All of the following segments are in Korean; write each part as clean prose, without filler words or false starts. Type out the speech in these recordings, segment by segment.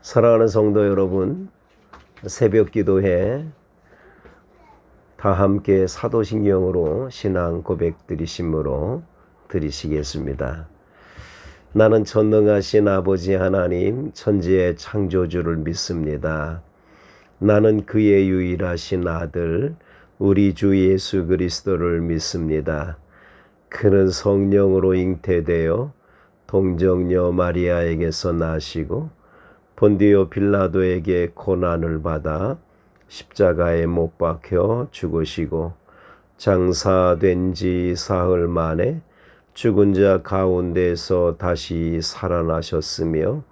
사랑하는 성도 여러분, 새벽 기도회 다 함께 사도신경으로 신앙 고백 드리심으로 드리시겠습니다. 나는 전능하신 아버지 하나님, 천지의 창조주를 믿습니다. 나는 그의 유일하신 아들, 우리 주 예수 그리스도를 믿습니다. 그는 성령으로 잉태되어 동정녀 마리아에게서 나시고 본디오 빌라도에게 고난을 받아 십자가에 못 박혀 죽으시고 장사된 지 사흘 만에 죽은 자 가운데서 다시 살아나셨으며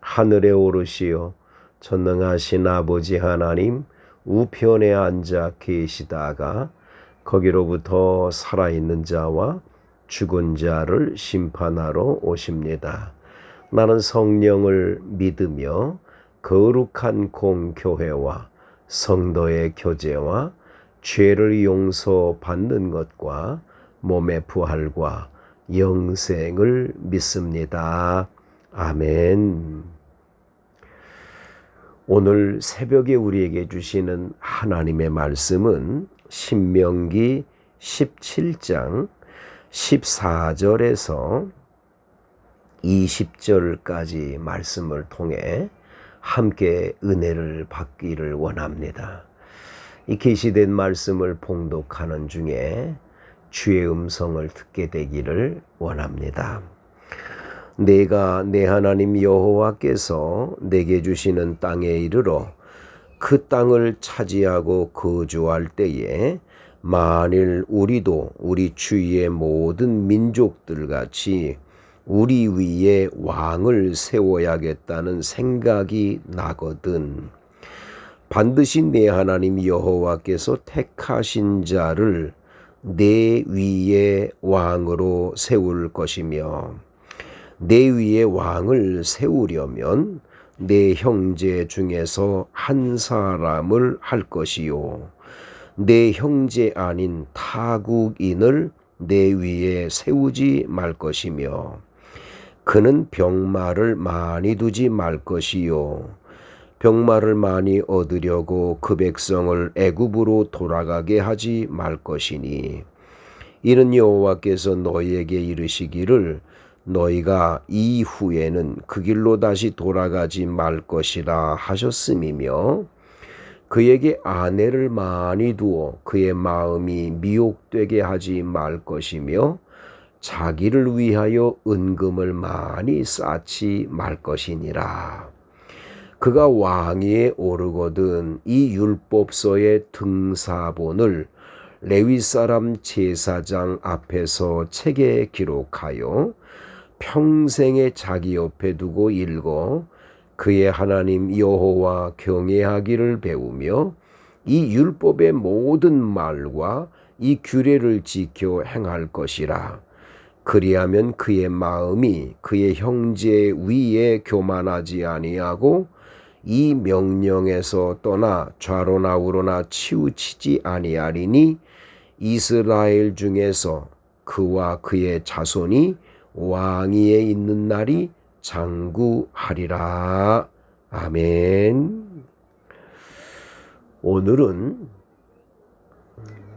하늘에 오르시어 전능하신 아버지 하나님 우편에 앉아 계시다가 거기로부터 살아있는 자와 죽은 자를 심판하러 오십니다. 나는 성령을 믿으며 거룩한 공교회와 성도의 교제와 죄를 용서받는 것과 몸의 부활과 영생을 믿습니다. 아멘. 오늘 새벽에 우리에게 주시는 하나님의 말씀은 신명기 17장 14절에서 20절까지 말씀을 통해 함께 은혜를 받기를 원합니다. 이 계시된 말씀을 봉독하는 중에 주의 음성을 듣게 되기를 원합니다. 내가 내 하나님 여호와께서 내게 주시는 땅에 이르러 그 땅을 차지하고 거주할 때에 만일 우리도 우리 주위의 모든 민족들같이 우리 위에 왕을 세워야겠다는 생각이 나거든. 반드시 내 하나님 여호와께서 택하신 자를 내 위에 왕으로 세울 것이며 내 위에 왕을 세우려면 내 형제 중에서 한 사람을 할 것이요 내 형제 아닌 타국인을 내 위에 세우지 말 것이며 그는 병마를 많이 두지 말 것이요 병마를 많이 얻으려고 그 백성을 애굽으로 돌아가게 하지 말 것이니 이는 여호와께서 너희에게 이르시기를 너희가 이후에는 그 길로 다시 돌아가지 말 것이라 하셨음이며 그에게 아내를 많이 두어 그의 마음이 미혹되게 하지 말 것이며 자기를 위하여 은금을 많이 쌓지 말 것이니라. 그가 왕위에 오르거든 이 율법서의 등사본을 레위 사람 제사장 앞에서 책에 기록하여 평생에 자기 옆에 두고 읽어 그의 하나님 여호와 경외하기를 배우며 이 율법의 모든 말과 이 규례를 지켜 행할 것이라. 그리하면 그의 마음이 그의 형제 위에 교만하지 아니하고 이 명령에서 떠나 좌로나 우로나 치우치지 아니하리니 이스라엘 중에서 그와 그의 자손이 왕위에 있는 날이 장구하리라. 아멘. 오늘은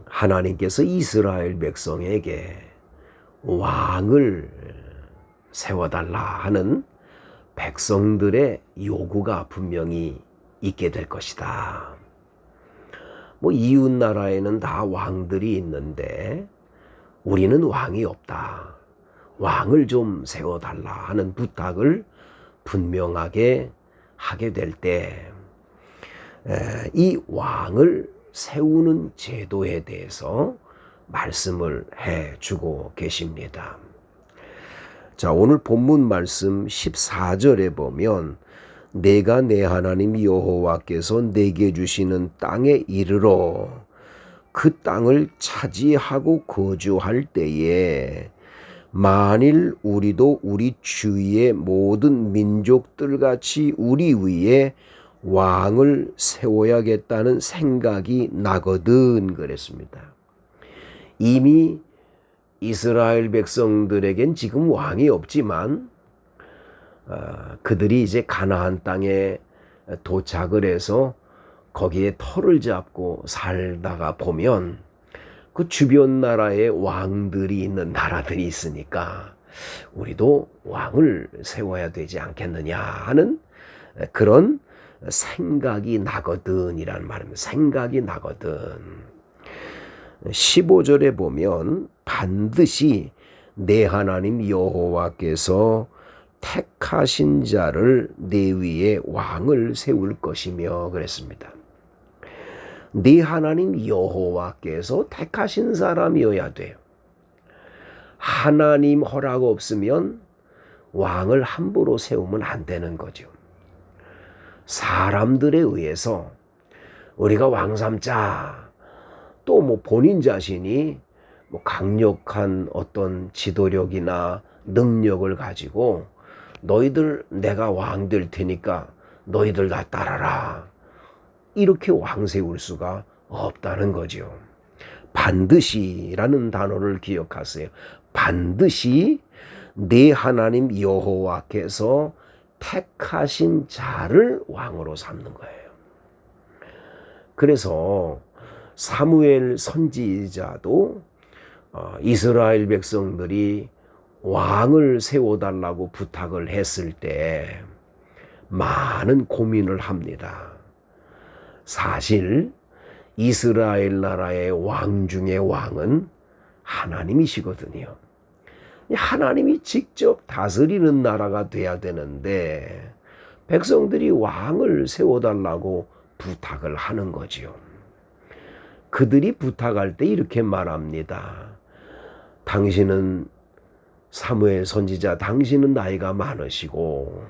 하나님께서 이스라엘 백성에게 왕을 세워달라 하는 백성들의 요구가 분명히 있게 될 것이다. 이웃 나라에는 다 왕들이 있는데 우리는 왕이 없다. 왕을 좀 세워달라 하는 부탁을 분명하게 하게 될 때 이 왕을 세우는 제도에 대해서 말씀을 해주고 계십니다. 자, 오늘 본문 말씀 14절에 보면 내가 내 하나님 여호와께서 내게 주시는 땅에 이르러 그 땅을 차지하고 거주할 때에 만일 우리도 우리 주위의 모든 민족들같이 우리 위에 왕을 세워야겠다는 생각이 나거든 그랬습니다. 이미 이스라엘 백성들에겐 지금 왕이 없지만 그들이 이제 가나안 땅에 도착을 해서 거기에 터를 잡고 살다가 보면 그 주변 나라의 왕들이 있는 나라들이 있으니까 우리도 왕을 세워야 되지 않겠느냐 하는 그런 생각이 나거든이라는 말입니다. 생각이 나거든. 15절에 보면 반드시 내 하나님 여호와께서 택하신 자를 내 위에 왕을 세울 것이며 그랬습니다. 네 하나님 여호와께서 택하신 사람이어야 돼요. 하나님 허락 없으면 왕을 함부로 세우면 안 되는 거죠. 사람들에 의해서 우리가 왕 삼자, 또 뭐 본인 자신이 뭐 강력한 어떤 지도력이나 능력을 가지고 너희들 내가 왕 될 테니까 너희들 나 따라라, 이렇게 왕 세울 수가 없다는 거죠. 반드시라는 단어를 기억하세요. 반드시 내 하나님 여호와께서 택하신 자를 왕으로 삼는 거예요. 그래서 사무엘 선지자도 이스라엘 백성들이 왕을 세워달라고 부탁을 했을 때 많은 고민을 합니다. 사실 이스라엘 나라의 왕 중의 왕은 하나님이시거든요. 하나님이 직접 다스리는 나라가 돼야 되는데 백성들이 왕을 세워달라고 부탁을 하는 거지요. 그들이 부탁할 때 이렇게 말합니다. 당신은 사무엘 선지자, 당신은 나이가 많으시고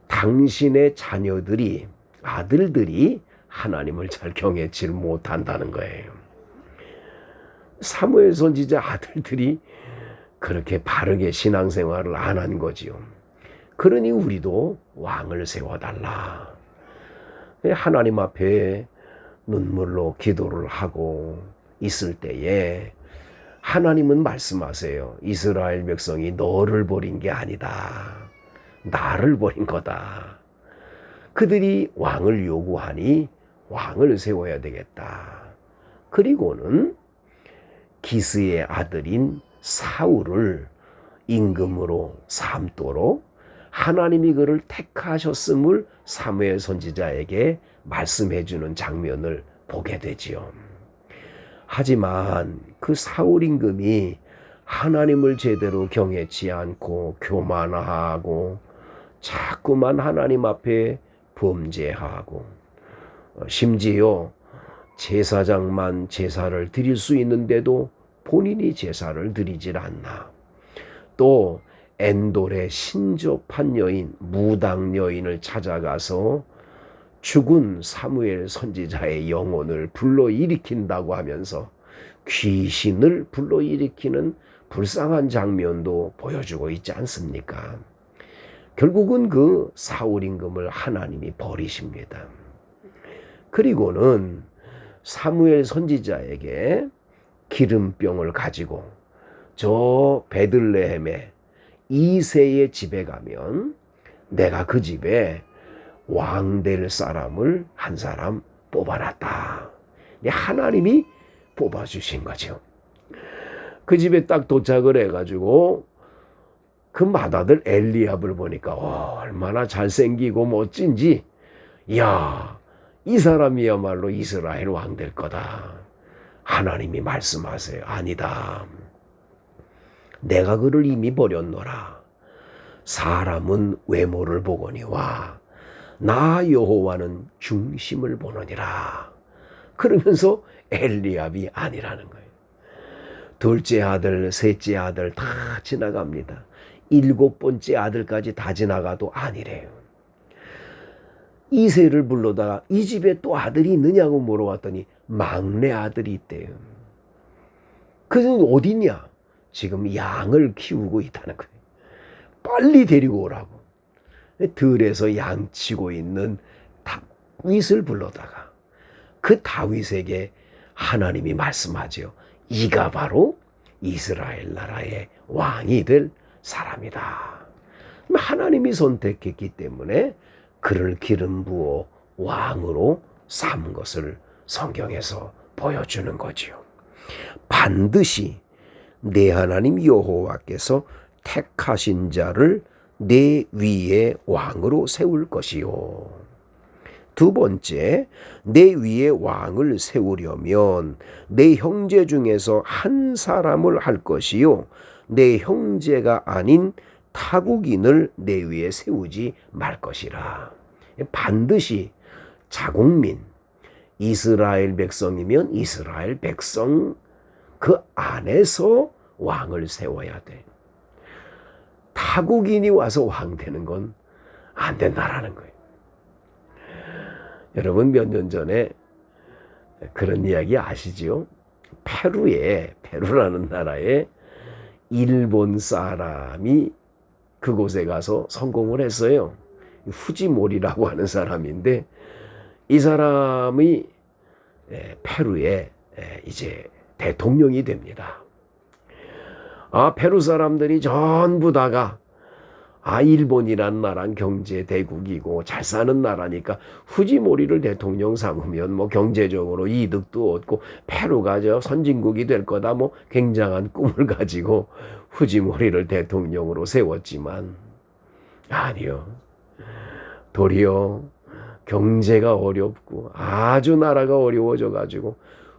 당신의 자녀들이, 아들들이 하나님을 잘 경외치를 못한다는 거예요. 사무엘 선지자 아들들이 그렇게 바르게 신앙생활을 안 한 거지요. 그러니 우리도 왕을 세워달라. 하나님 앞에 눈물로 기도를 하고 있을 때에 하나님은 말씀하세요. 이스라엘 백성이 너를 버린 게 아니다. 나를 버린 거다. 그들이 왕을 요구하니 왕을 세워야 되겠다. 그리고는 기스의 아들인 사울을 임금으로 삼도록 하나님이 그를 택하셨음을 사무엘 선지자에게 말씀해 주는 장면을 보게 되지요. 하지만 그 사울 임금이 하나님을 제대로 경외치 않고 교만하고 자꾸만 하나님 앞에 범죄하고 심지어 제사장만 제사를 드릴 수 있는데도 본인이 제사를 드리질 않나. 또 엔돌의 신접한 여인, 무당 여인을 찾아가서 죽은 사무엘 선지자의 영혼을 불러일으킨다고 하면서 귀신을 불러일으키는 불쌍한 장면도 보여주고 있지 않습니까? 결국은 그 사울 임금을 하나님이 버리십니다. 그리고는 사무엘 선지자에게 기름병을 가지고 저 베들레헴의 이새의 집에 가면 내가 그 집에 왕 될 사람을 한 사람 뽑아놨다. 하나님이 뽑아주신 거죠. 그 집에 딱 도착을 해가지고 그 맏아들 엘리압을 보니까 얼마나 잘생기고 멋진지, 이야, 이 사람이야말로 이스라엘 왕 될 거다. 하나님이 말씀하세요. 아니다. 내가 그를 이미 버렸노라. 사람은 외모를 보거니와 나 여호와는 중심을 보느니라. 그러면서 엘리압이 아니라는 거예요. 둘째 아들, 셋째 아들 다 지나갑니다. 7번째 아들까지 다 지나가도 아니래요. 이새를 불러다가 이 집에 또 아들이 있느냐고 물어봤더니 막내 아들이 있대요. 그래서 어디냐? 지금 양을 키우고 있다는 거예요. 빨리 데리고 오라고. 들에서 양치고 있는 다윗을 불러다가 그 다윗에게 하나님이 말씀하죠. 이가 바로 이스라엘 나라의 왕이 될 사람이다. 하나님이 선택했기 때문에 그를 기름 부어 왕으로 삼은 것을 성경에서 보여주는 거지요. 반드시 내 하나님 여호와께서 택하신 자를 내 위에 왕으로 세울 것이요. 두 번째, 내 위에 왕을 세우려면 내 형제 중에서 한 사람을 할 것이요. 내 형제가 아닌 타국인을 내 위에 세우지 말 것이라. 반드시 자국민, 이스라엘 백성이면 이스라엘 백성 그 안에서 왕을 세워야 돼. 타국인이 와서 왕 되는 건 안 된다라는 거예요. 여러분 몇 년 전에 그런 이야기 아시죠? 페루라는 나라에 일본 사람이 그곳에 가서 성공을 했어요. 후지모리라고 하는 사람인데 이 사람이 페루의 이제 대통령이 됩니다. 페루 사람들이 전부 다가 일본이란 나라는 경제 대국이고 잘 사는 나라니까 후지모리를 대통령 삼으면 뭐 경제적으로 이득도 얻고 페루가 저 선진국이 될 거다 뭐 굉장한 꿈을 가지고 후지모리를 대통령으로 세웠지만 아니요. 도리어 경제가 어렵고 아주 나라가 어려워져 가지고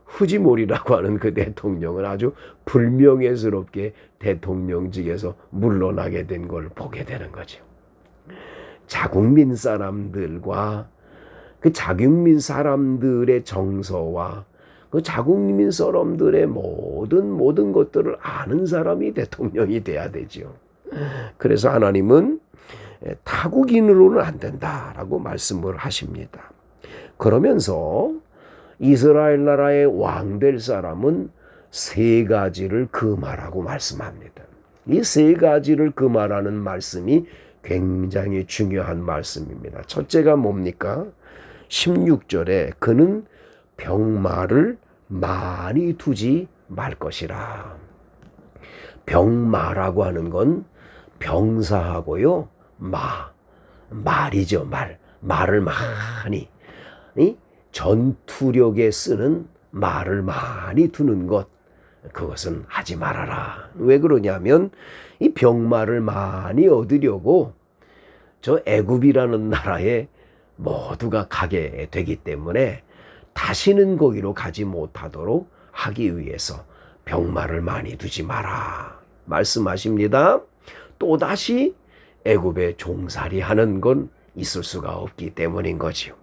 후지모리라고 하는 그 대통령은 아주 불명예스럽게 대통령직에서 물러나게 된 걸 보게 되는 거죠. 자국민 사람들과 그 자국민 사람들의 정서와 그 자국민 사람들의 모든 것들을 아는 사람이 대통령이 돼야 되죠. 그래서 하나님은 타국인으로는 안 된다라고 말씀을 하십니다. 그러면서 이스라엘 나라의 왕 될 사람은 세 가지를 금하라고 말씀합니다. 이 세 가지를 금하라는 말씀이 굉장히 중요한 말씀입니다. 첫째가 뭡니까? 16절에 그는 병마를 많이 두지 말 것이라. 병마라고 하는 건 병사하고요. 말이죠. 말을 많이. 전투력에 쓰는 말을 많이 두는 것, 그것은 하지 말아라. 왜 그러냐면 이 병마를 많이 얻으려고 저 애굽이라는 나라에 모두가 가게 되기 때문에 다시는 거기로 가지 못하도록 하기 위해서 병마를 많이 두지 마라 말씀하십니다. 또다시 애굽에 종살이하는 건 있을 수가 없기 때문인 거지요.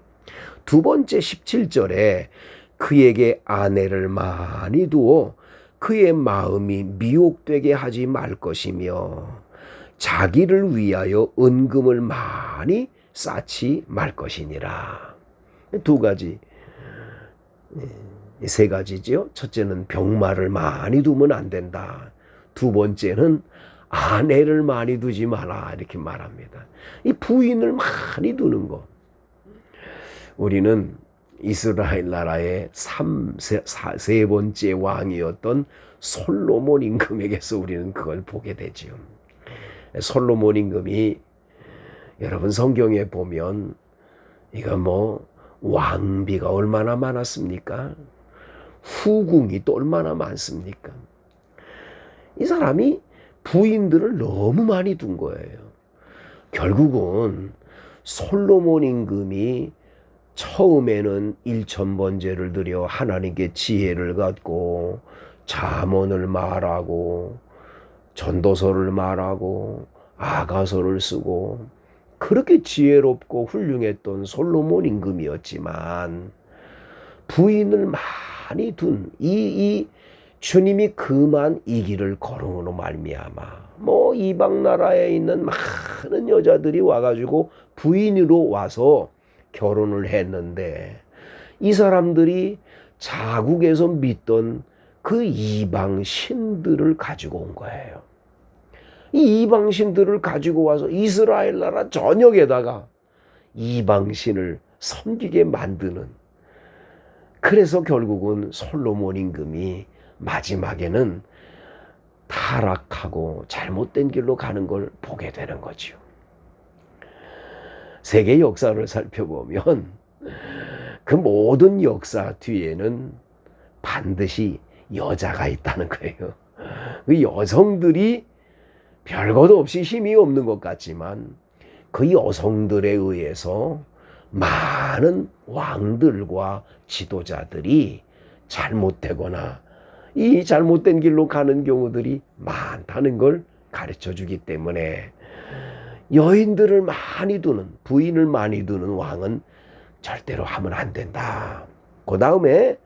두 번째 17절에 그에게 아내를 많이 두어 그의 마음이 미혹되게 하지 말 것이며 자기를 위하여 은금을 많이 쌓지 말 것이니라. 두 가지, 세 가지죠. 첫째는 병마를 많이 두면 안 된다. 두 번째는 아내를 많이 두지 마라 이렇게 말합니다. 이 부인을 많이 두는 거. 우리는 이스라엘 나라의 세 번째 왕이었던 솔로몬 임금에게서 우리는 그걸 보게 되지요. 솔로몬 임금이 여러분 성경에 보면 이거 뭐 왕비가 얼마나 많았습니까? 후궁이 또 얼마나 많습니까? 이 사람이 부인들을 너무 많이 둔 거예요. 결국은 솔로몬 임금이 처음에는 1000번제를 드려 하나님께 지혜를 갖고 잠언을 말하고 전도서를 말하고 아가서를 쓰고 그렇게 지혜롭고 훌륭했던 솔로몬 임금이었지만 부인을 많이 둔 이 주님이 금한 이 길을 걸음으로 말미암아 뭐 이방 나라에 있는 많은 여자들이 와가지고 부인으로 와서 결혼을 했는데 이 사람들이 자국에서 믿던 그 이방 신들을 가지고 온 거예요. 이 이방 신들을 가지고 와서 이스라엘 나라 전역에다가 이방 신을 섬기게 만드는, 그래서 결국은 솔로몬 임금이 마지막에는 타락하고 잘못된 길로 가는 걸 보게 되는 거죠. 세계 역사를 살펴보면 그 모든 역사 뒤에는 반드시 여자가 있다는 거예요. 그 여성들이 별것 없이 힘이 없는 것 같지만 그 여성들에 의해서 많은 왕들과 지도자들이 잘못되거나 이 잘못된 길로 가는 경우들이 많다는 걸 가르쳐 주기 때문에 여인들을 많이 두는, 부인을 많이 두는 왕은 절대로 하면 안 된다. 그 다음에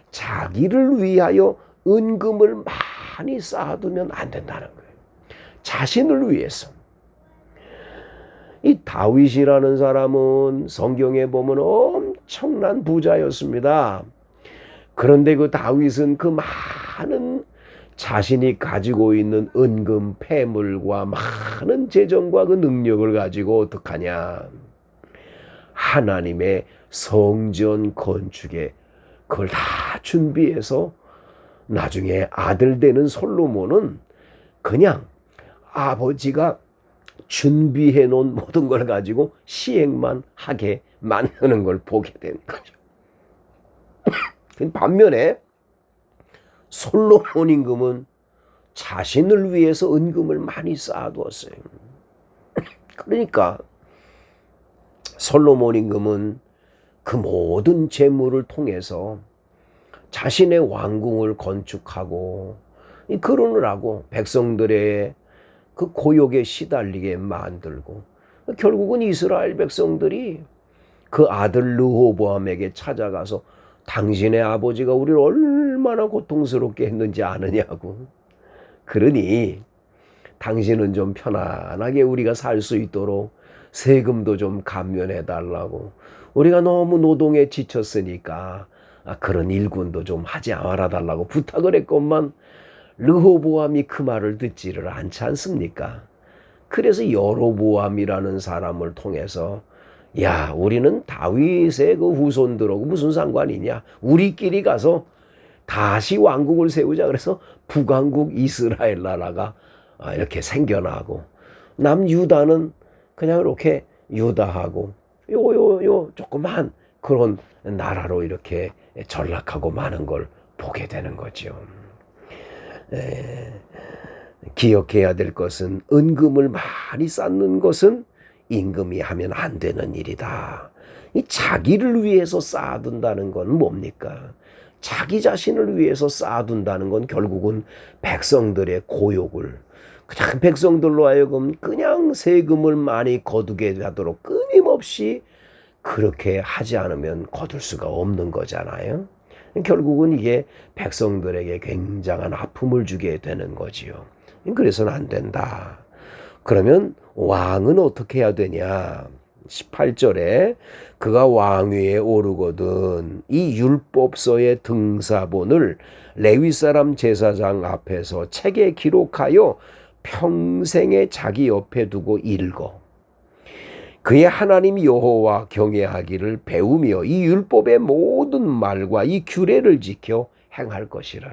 자기를 위하여 은금을 많이 쌓아두면 안 된다는 거예요. 자신을 위해서. 이 다윗이라는 사람은 성경에 보면 엄청난 부자였습니다. 그런데 그 다윗은 그 많은 자신이 가지고 있는 은금, 폐물과 많은 재정과 그 능력을 가지고 어떡하냐. 하나님의 성전 건축에 그걸 다 준비해서 나중에 아들 되는 솔로몬은 그냥 아버지가 준비해 놓은 모든 걸 가지고 시행만 하게 만드는 걸 보게 된 거죠. 반면에 솔로몬 임금은 자신을 위해서 은금을 많이 쌓아두었어요. 그러니까 솔로몬 임금은 그 모든 재물을 통해서 자신의 왕궁을 건축하고 그러느라고 백성들의 그 고욕에 시달리게 만들고 결국은 이스라엘 백성들이 그 아들 르호보암에게 찾아가서 당신의 아버지가 우리를 얼마나 고통스럽게 했는지 아느냐고. 그러니 당신은 좀 편안하게 우리가 살 수 있도록 세금도 좀 감면해 달라고. 우리가 너무 노동에 지쳤으니까 그런 일꾼도 좀 하지 말아 달라고 부탁을 했건만 르호보암이 그 말을 듣지를 않지 않습니까? 그래서 여로보암이라는 사람을 통해서 야, 우리는 다윗의 그 후손들하고 무슨 상관이냐? 우리끼리 가서 다시 왕국을 세우자. 그래서 북왕국 이스라엘 나라가 이렇게 생겨나고 남유다는 그냥 이렇게 유다하고 요 조그만 그런 나라로 이렇게 전락하고 마는 걸 보게 되는 거죠. 기억해야 될 것은 은금을 많이 쌓는 것은 임금이 하면 안 되는 일이다. 이 자기를 위해서 쌓아둔다는 건 뭡니까? 자기 자신을 위해서 쌓아둔다는 건 결국은 백성들의 고욕을 그냥 백성들로 하여금 그냥 세금을 많이 거두게 하도록 끊임없이 그렇게 하지 않으면 거둘 수가 없는 거잖아요. 결국은 이게 백성들에게 굉장한 아픔을 주게 되는 거지요. 그래서는 안 된다. 그러면 왕은 어떻게 해야 되냐? 18절에 그가 왕위에 오르거든 이 율법서의 등사본을 레위 사람 제사장 앞에서 책에 기록하여 평생에 자기 옆에 두고 읽어. 그의 하나님 여호와 경외하기를 배우며 이 율법의 모든 말과 이 규례를 지켜 행할 것이라.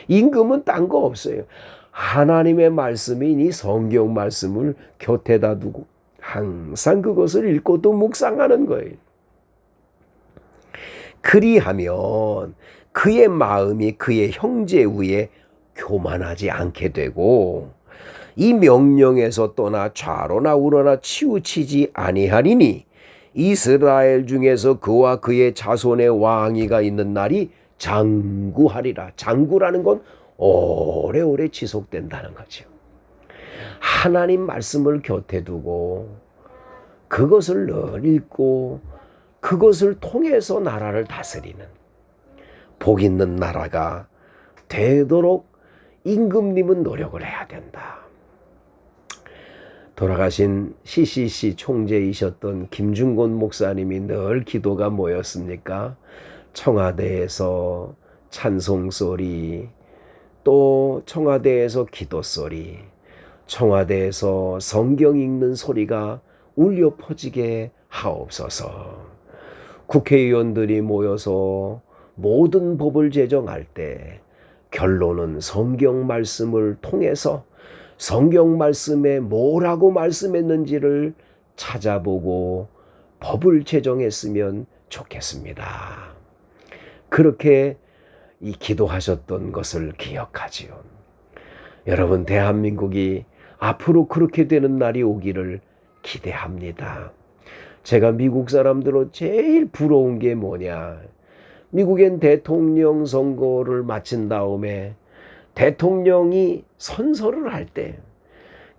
임금은 딴 거 없어요. 하나님의 말씀이니 성경 말씀을 곁에다 두고 항상 그것을 읽고 또 묵상하는 거예요. 그리하면 그의 마음이 그의 형제 위에 교만하지 않게 되고 이 명령에서 떠나 좌로나 우로나 치우치지 아니하리니 이스라엘 중에서 그와 그의 자손의 왕위가 있는 날이 장구하리라. 장구라는 건 오래오래 지속된다는 거죠. 하나님 말씀을 곁에 두고 그것을 늘 읽고 그것을 통해서 나라를 다스리는 복 있는 나라가 되도록 임금님은 노력을 해야 된다. 돌아가신 CCC 총재이셨던 김중곤 목사님이 늘 기도가 뭐였습니까? 청와대에서 찬송소리, 또 청와대에서 기도소리, 청와대에서 성경 읽는 소리가 울려 퍼지게 하옵소서. 국회의원들이 모여서 모든 법을 제정할 때 결론은 성경 말씀을 통해서 성경 말씀에 뭐라고 말씀했는지를 찾아보고 법을 제정했으면 좋겠습니다. 그렇게 이 기도하셨던 것을 기억하지요. 여러분, 대한민국이 앞으로 그렇게 되는 날이 오기를 기대합니다. 제가 미국 사람들로 제일 부러운 게 뭐냐? 미국엔 대통령 선거를 마친 다음에 대통령이 선서를 할 때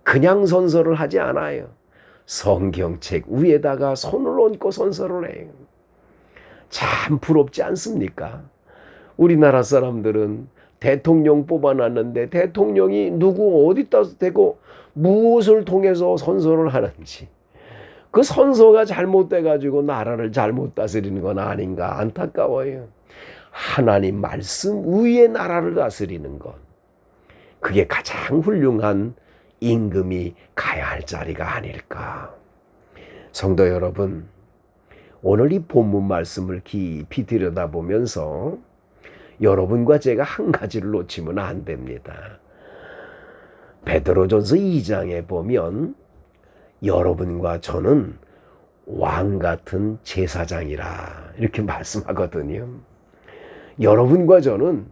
그냥 선서를 하지 않아요. 성경책 위에다가 손을 얹고 선서를 해요. 참 부럽지 않습니까? 우리나라 사람들은 대통령 뽑아놨는데 대통령이 누구 어디다 대고 무엇을 통해서 선서를 하는지, 그 선서가 잘못돼가지고 나라를 잘못 다스리는 건 아닌가 안타까워요. 하나님 말씀 위에 나라를 다스리는 것, 그게 가장 훌륭한 임금이 가야 할 자리가 아닐까. 성도 여러분, 오늘 이 본문 말씀을 깊이 들여다보면서 여러분과 제가 한 가지를 놓치면 안 됩니다. 베드로전서 2장에 보면 여러분과 저는 왕 같은 제사장이라 이렇게 말씀하거든요. 여러분과 저는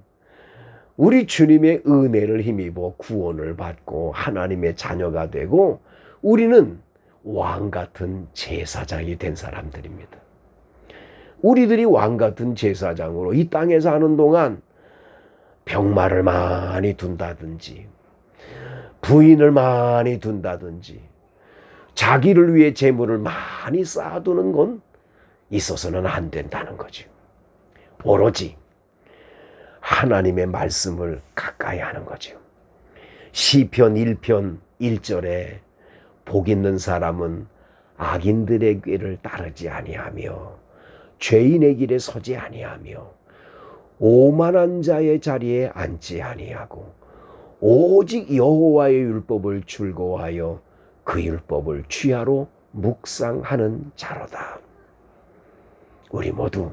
우리 주님의 은혜를 힘입어 구원을 받고 하나님의 자녀가 되고 우리는 왕 같은 제사장이 된 사람들입니다. 우리들이 왕 같은 제사장으로 이 땅에 사는 동안 병마를 많이 둔다든지 부인을 많이 둔다든지 자기를 위해 재물을 많이 쌓아두는 건 있어서는 안 된다는 거죠. 오로지 하나님의 말씀을 가까이 하는 거죠. 시편 1편 1절에 복 있는 사람은 악인들의 꾀를 따르지 아니하며 죄인의 길에 서지 아니하며 오만한 자의 자리에 앉지 아니하고 오직 여호와의 율법을 즐거워하여 그 율법을 취하로 묵상하는 자로다. 우리 모두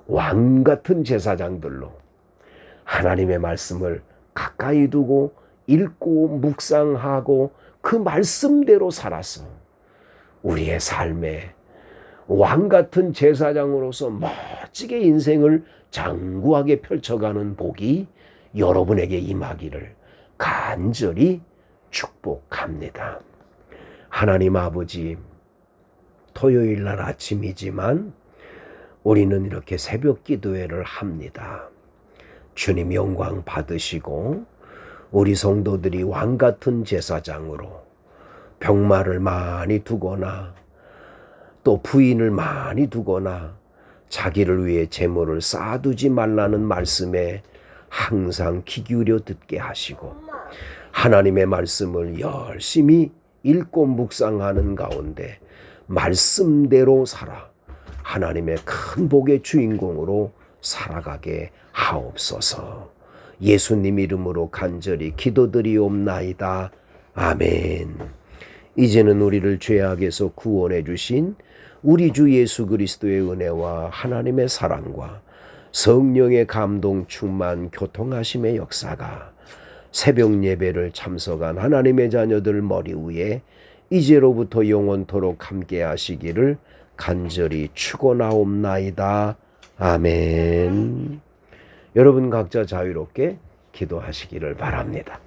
왕 같은 제사장들로 하나님의 말씀을 가까이 두고 읽고 묵상하고 그 말씀대로 살아서 우리의 삶에 왕 같은 제사장으로서 멋지게 인생을 장구하게 펼쳐가는 복이 여러분에게 임하기를 간절히 축복합니다. 하나님 아버지, 토요일 날 아침이지만 우리는 이렇게 새벽 기도회를 합니다. 주님 영광 받으시고 우리 성도들이 왕 같은 제사장으로 병마를 많이 두거나 또 부인을 많이 두거나 자기를 위해 재물을 쌓아두지 말라는 말씀에 항상 귀 기울여 듣게 하시고 하나님의 말씀을 열심히 읽고 묵상하는 가운데 말씀대로 살아 하나님의 큰 복의 주인공으로 살아가게 하옵소서. 예수님 이름으로 간절히 기도드리옵나이다. 아멘. 이제는 우리를 죄악에서 구원해 주신 우리 주 예수 그리스도의 은혜와 하나님의 사랑과 성령의 감동 충만 교통하심의 역사가 새벽 예배를 참석한 하나님의 자녀들 머리 위에 이제로부터 영원토록 함께 하시기를 간절히 축원하옵나이다. 아멘. 여러분 각자 자유롭게 기도하시기를 바랍니다.